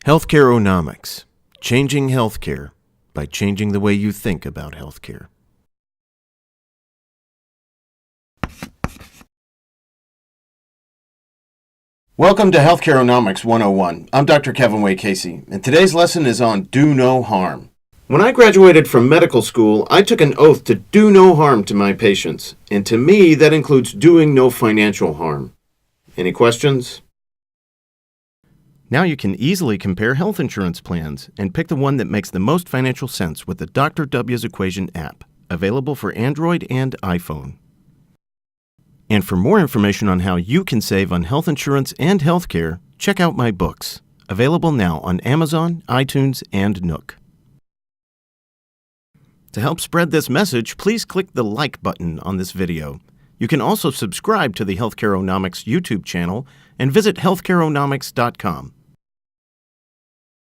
HEALTHCAREONOMICS, changing healthcare by changing the way you think about healthcare. Welcome to HEALTHCAREONOMICS 101. I'm Dr. Kevin Wacasey, and today's lesson is on do no harm. When I graduated from medical school, I took an oath to do no harm to my patients, and to me that includes doing no financial harm. Any questions? Now you can easily compare health insurance plans and pick the one that makes the most financial sense with the Dr. W's Equation app, available for Android and iPhone. And for more information on how you can save on health insurance and healthcare, check out my books, available now on Amazon, iTunes, and Nook. To help spread this message, please click the like button on this video. You can also subscribe to the HealthCareOnomics YouTube channel and visit healthcareonomics.com.